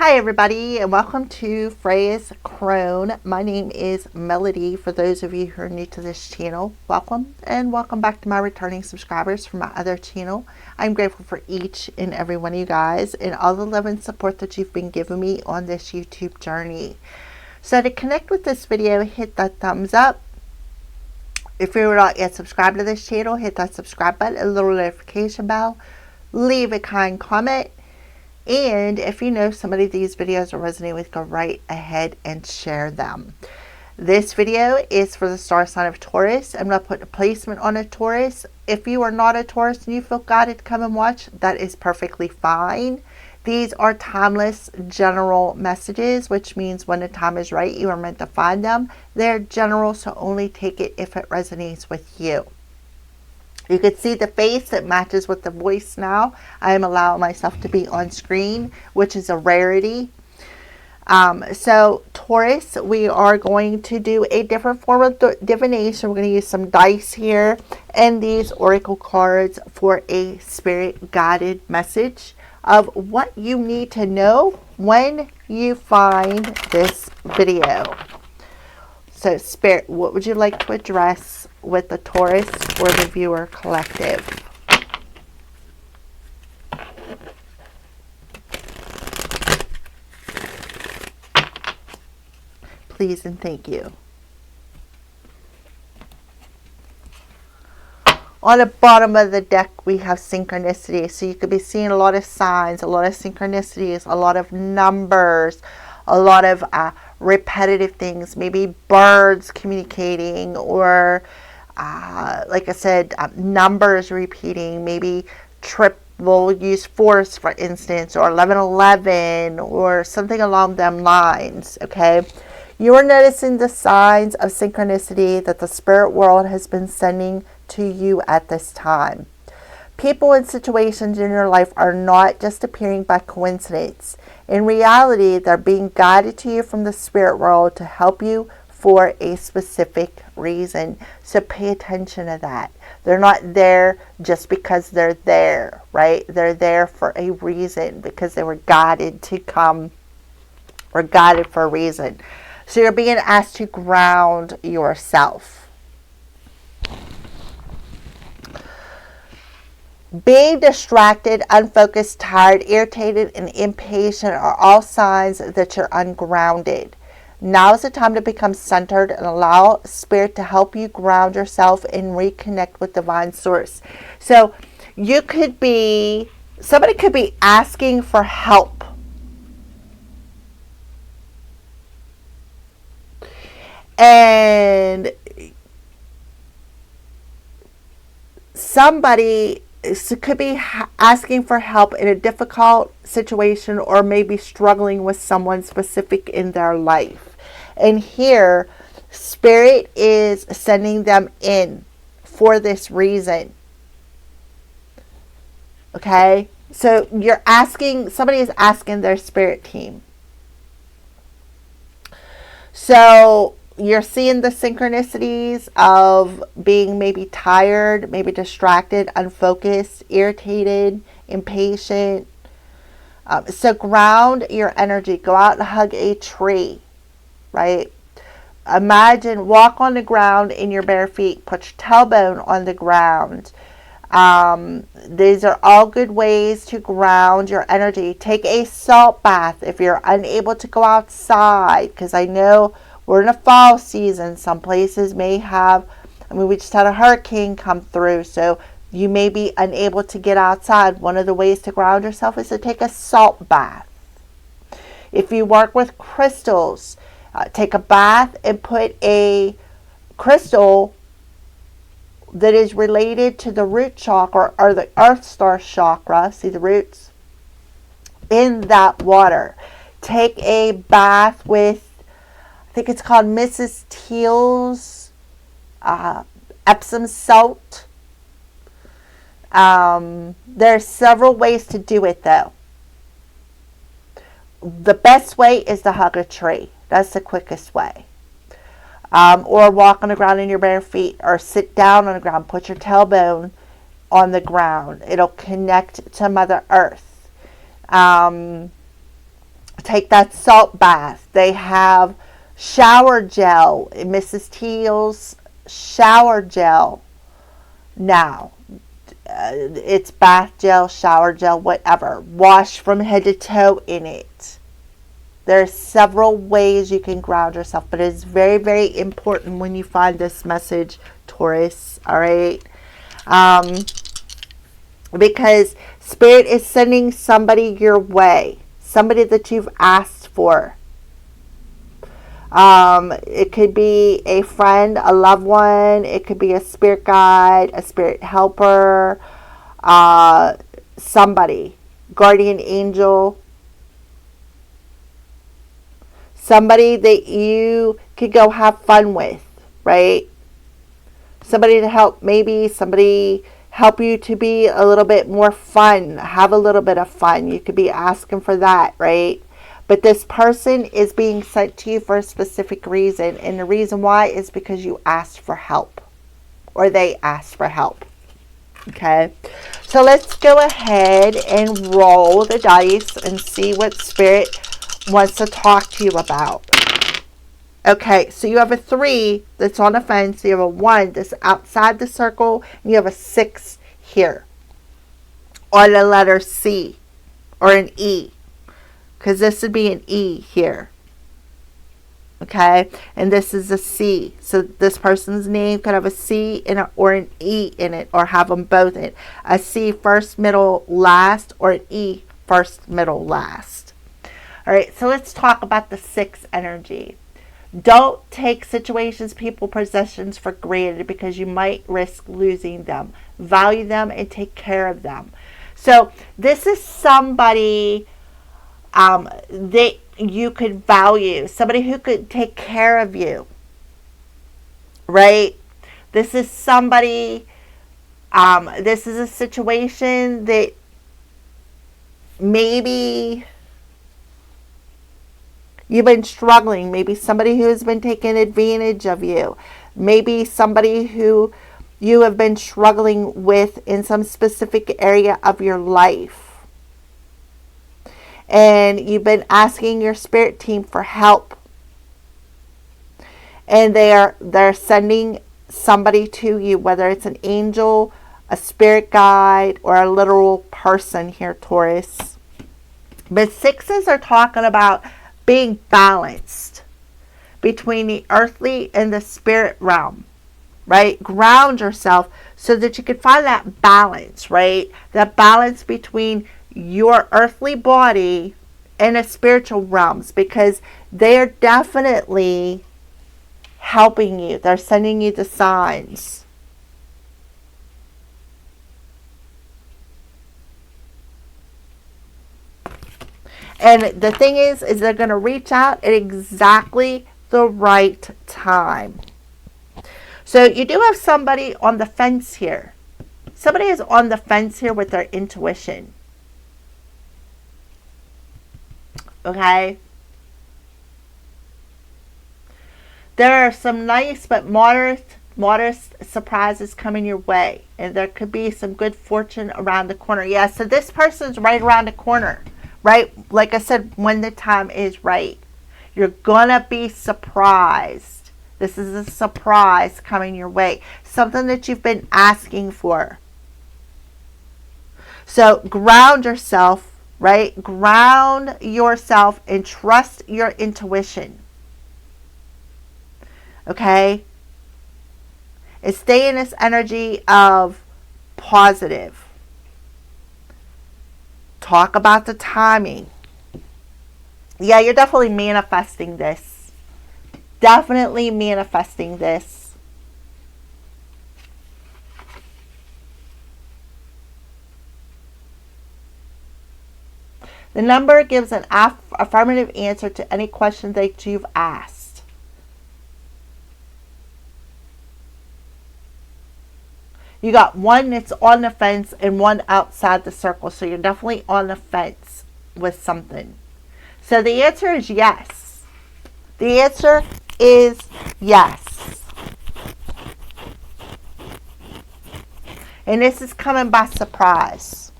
Hi everybody and welcome to Freya's Crone. My name is Melody. For those of you who are new to this channel, welcome and welcome back to my returning subscribers from my other channel. I'm grateful for each and every one of you guys and all the love and support that you've been giving me on this YouTube journey. So to connect with this video, hit that thumbs up. If you're not yet subscribed to this channel, hit that subscribe button, a little notification bell, leave a kind comment. And if you know somebody these videos are resonating with, go right ahead and share them. This video is for the star sign of Taurus. I'm not putting a placement on a Taurus. If you are not a Taurus and you feel guided to come and watch, that is perfectly fine. These are timeless general messages, which means when the time is right, you are meant to find them. They're general, so only take it if it resonates with you. You can see the face that matches with the voice now. I am allowing myself to be on screen, which is a rarity. So Taurus, we are going to do a different form of divination. We're going to use some dice here and these oracle cards for a spirit guided message of what you need to know when you find this video. So Spirit, what would you like to address with the Taurus or the viewer collective? Please and thank you. On the bottom of the deck, we have synchronicity. So you could be seeing a lot of signs, a lot of synchronicities, a lot of numbers, a lot of repetitive things, maybe birds communicating, or like I said, numbers repeating, maybe we'll use force for instance, or 1111, or something along them lines. Okay, you are noticing the signs of synchronicity that the spirit world has been sending to you at this time. People and situations in your life are not just appearing by coincidence. In reality, they're being guided to you from the spirit world to help you for a specific reason. So pay attention to that. They're not there just because they're there, right? They're there for a reason, because they were guided to come, or guided for a reason. So you're being asked to ground yourself. Being distracted, unfocused, tired, irritated, and impatient are all signs that you're ungrounded. Now is the time to become centered and allow Spirit to help you ground yourself and reconnect with divine source. So you could be, somebody could be asking for help. And somebody could be asking for help in a difficult situation, or maybe struggling with someone specific in their life. And here, Spirit is sending them in for this reason. Okay? So you're asking, somebody is asking their spirit team. So you're seeing the synchronicities of being maybe tired, maybe distracted, unfocused, irritated, impatient. So ground your energy. Go out and hug a tree, right? Imagine, walk on the ground in your bare feet. Put your tailbone on the ground. These are all good ways to ground your energy. Take a salt bath if you're unable to go outside, because I know we're in a fall season. Some places may have, we just had a hurricane come through, so you may be unable to get outside. One of the ways to ground yourself is to take a salt bath. If you work with crystals, take a bath and put a crystal that is related to the root chakra or the earth star chakra, see the roots, in that water. Take a bath with, I think it's called Mrs. Teal's Epsom salt. There are several ways to do it though. The best way is to hug a tree. That's the quickest way. Or walk on the ground in your bare feet, or sit down on the ground. Put your tailbone on the ground. It'll connect to Mother Earth. take that salt bath. They have shower gel, Mrs. Teal's shower gel now. It's bath gel, shower gel, whatever. Wash from head to toe in it. There are several ways you can ground yourself, but it's very, very important when you find this message, Taurus, all right? Because Spirit is sending somebody your way, somebody that you've asked for. It could be a friend, a loved one. It could be a spirit guide, a spirit helper, somebody, guardian angel, somebody that you could go have fun with, right? Somebody to help, maybe somebody help you to be a little bit more fun, have a little bit of fun. You could be asking for that, right? But this person is being sent to you for a specific reason. And the reason why is because you asked for help. Or they asked for help. Okay. So let's go ahead and roll the dice and see what Spirit wants to talk to you about. Okay. So you have a 3 that's on the fence. You have a 1 that's outside the circle. And you have a 6 here. On the letter C. Or an E. Because this would be an E here. Okay. And this is a C. So this person's name could have a C in it or an E in it. Or have them both in it. A C first, middle, last. Or an E first, middle, last. Alright. So let's talk about the 6 energy. Don't take situations, people, possessions for granted. Because you might risk losing them. Value them and take care of them. So this is somebody that you could value, somebody who could take care of you, right? This is somebody, this is a situation that maybe you've been struggling, maybe somebody who has been taking advantage of you, maybe somebody who you have been struggling with in some specific area of your life. And you've been asking your spirit team for help. And they're sending somebody to you, whether it's an angel, a spirit guide, or a literal person here, Taurus. But 6s are talking about being balanced between the earthly and the spirit realm, right? Ground yourself so that you can find that balance, right? That balance between your earthly body and the spiritual realms, because they're definitely helping you. They're sending you the signs. And the thing is they're going to reach out at exactly the right time. So you do have somebody on the fence here. Somebody is on the fence here with their intuition. Okay. There are some nice but modest surprises coming your way. And there could be some good fortune around the corner. Yeah, so this person's right around the corner. Right? Like I said, when the time is right. You're going to be surprised. This is a surprise coming your way. Something that you've been asking for. So ground yourself. Right? Ground yourself and trust your intuition. Okay? And stay in this energy of positive. Talk about the timing. Yeah, you're definitely manifesting this. Definitely manifesting this. The number gives an affirmative answer to any question that you've asked. You got 1 that's on the fence and 1 outside the circle. So you're definitely on the fence with something. So the answer is yes. The answer is yes. And this is coming by surprise.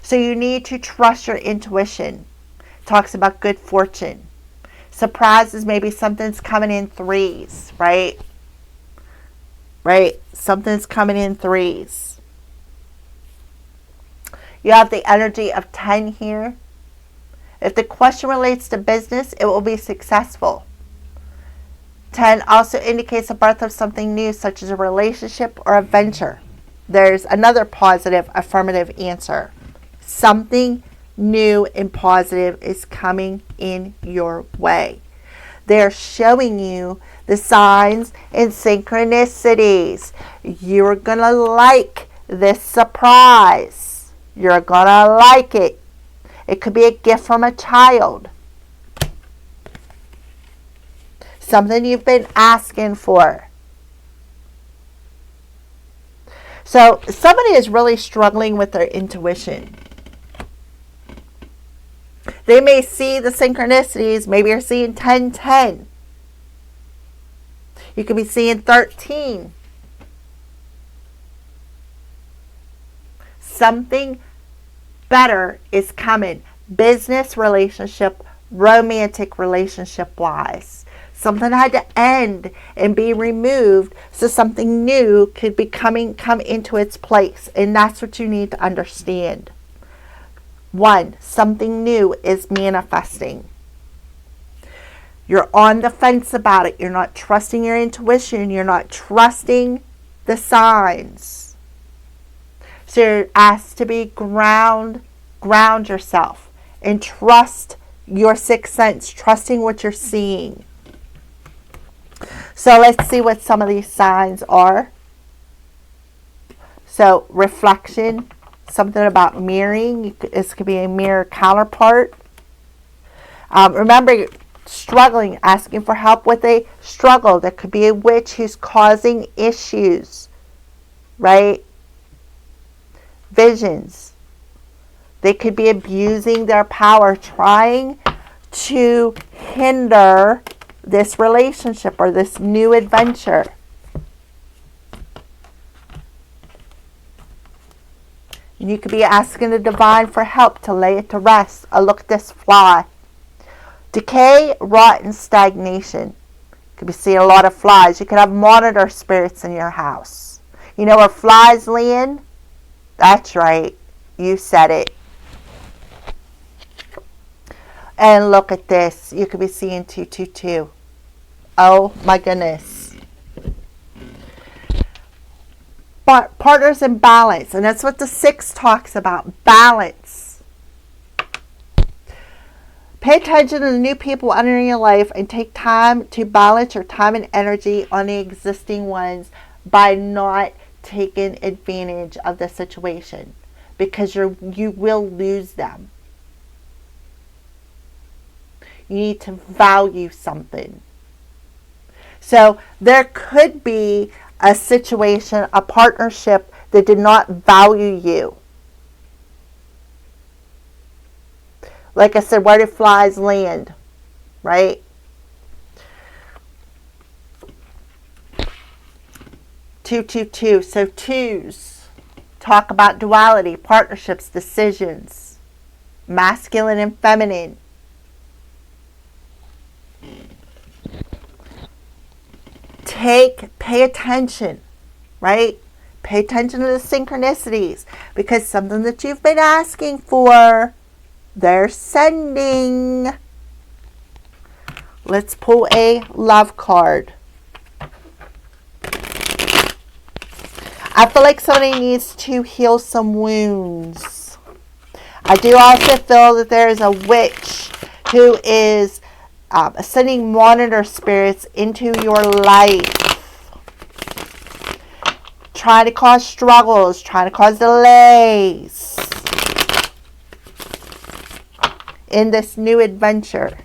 So you need to trust your intuition. talks about good fortune. Surprises, maybe something's coming in threes, right? Right? Something's coming in threes. You have the energy of 10 here. If the question relates to business, it will be successful. 10 also indicates the birth of something new, such as a relationship or a venture. There's another positive, affirmative answer. Something new and positive is coming in your way. They're showing you the signs and synchronicities. You're going to like this surprise. You're going to like it. It could be a gift from a child. Something you've been asking for. So somebody is really struggling with their intuition. They may see the synchronicities. Maybe you're seeing 10-10. You could be seeing 13. Something better is coming. Business relationship, romantic relationship wise. Something had to end and be removed so something new could come into its place. And that's what you need to understand. 1, something new is manifesting. You're on the fence about it. You're not trusting your intuition. You're not trusting the signs. So you're asked to be ground yourself and trust your sixth sense, trusting what you're seeing. So let's see what some of these signs are. So reflection. Something about mirroring. This could be a mirror counterpart. Remember, struggling, asking for help with a struggle. There could be a witch who's causing issues, right? Visions. They could be abusing their power, trying to hinder this relationship or this new adventure. And you could be asking the divine for help to lay it to rest. Look at this fly. Decay, rot, and stagnation. You could be seeing a lot of flies. You could have monitor spirits in your house. You know where flies land? That's right. You said it. And look at this. You could be seeing 222. Oh my goodness. But partners in balance. And that's what the 6 talks about. Balance. Pay attention to the new people entering your life and take time to balance your time and energy on the existing ones by not taking advantage of the situation. Because you will lose them. You need to value something. So there could be a situation, a partnership that did not value you. Like I said, where do flies land? Right? Two. So 2s talk about duality, partnerships, decisions, masculine and feminine. Pay attention, right? Pay attention to the synchronicities, because something that you've been asking for, they're sending. Let's pull a love card. I feel like somebody needs to heal some wounds. I do also feel that there is a witch who is sending monitor spirits into your life, trying to cause struggles, trying to cause delays in this new adventure.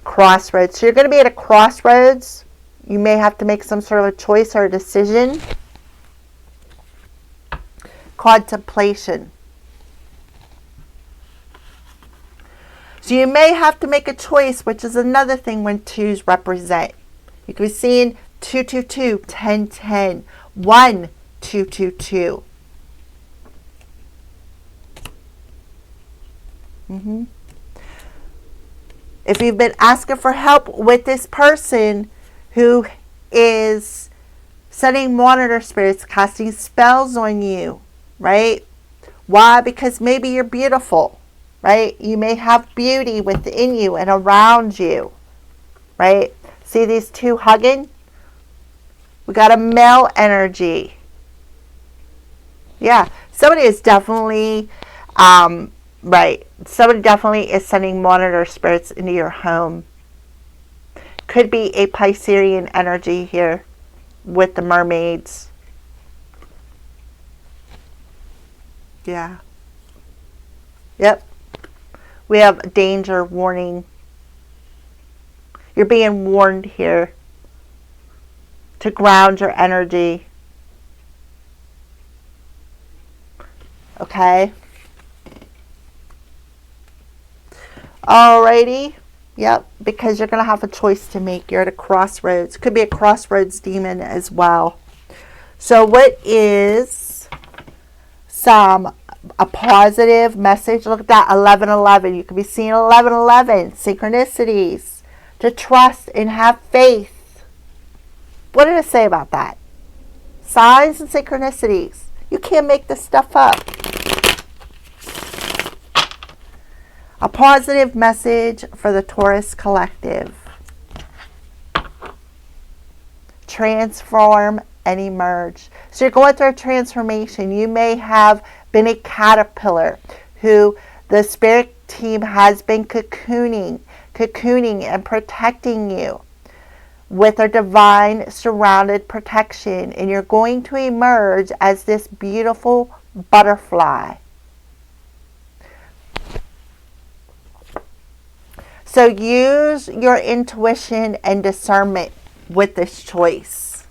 Crossroads. So you're going to be at a crossroads. You may have to make some sort of a choice or a decision. Contemplation. So you may have to make a choice, which is another thing when 2s represent. You could be seeing 222, 1010, 1222. If you've been asking for help with this person who is sending monitor spirits, casting spells on you, right? Why? Because maybe you're beautiful, right? You may have beauty within you and around you, right? See these two hugging? We got a male energy. Yeah, somebody is definitely, right. Somebody definitely is sending monitor spirits into your home. Could be a Piscean energy here with the mermaids. Yeah. Yep. We have danger warning. You're being warned here to ground your energy. Okay. Alrighty. Yep. Because you're going to have a choice to make. You're at a crossroads. Could be a crossroads demon as well. So what is a positive message? Look at that, 1111. You could be seeing 1111. Synchronicities. To trust and have faith. What did it say about that? Signs and synchronicities. You can't make this stuff up. A positive message for the Taurus collective. Transform and emerge. So you're going through a transformation. You may have been a caterpillar who the spirit team has been cocooning and protecting you with their divine surrounded protection. And you're going to emerge as this beautiful butterfly. So use your intuition and discernment with this choice.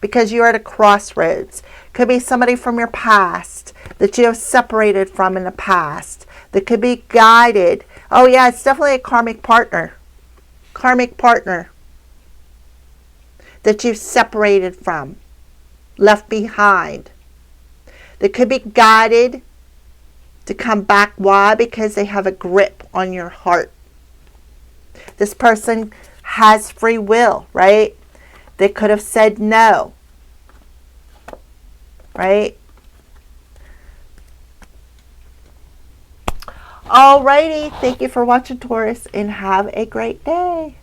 Because you're at a crossroads. Could be somebody from your past that you have separated from in the past. That could be guided. Oh yeah, it's definitely a karmic partner. Karmic partner. That you've separated from. Left behind. That could be guided to come back. Why? Because they have a grip on your heart. This person has free will, right? They could have said no, right? Alrighty, thank you for watching, Taurus, and have a great day.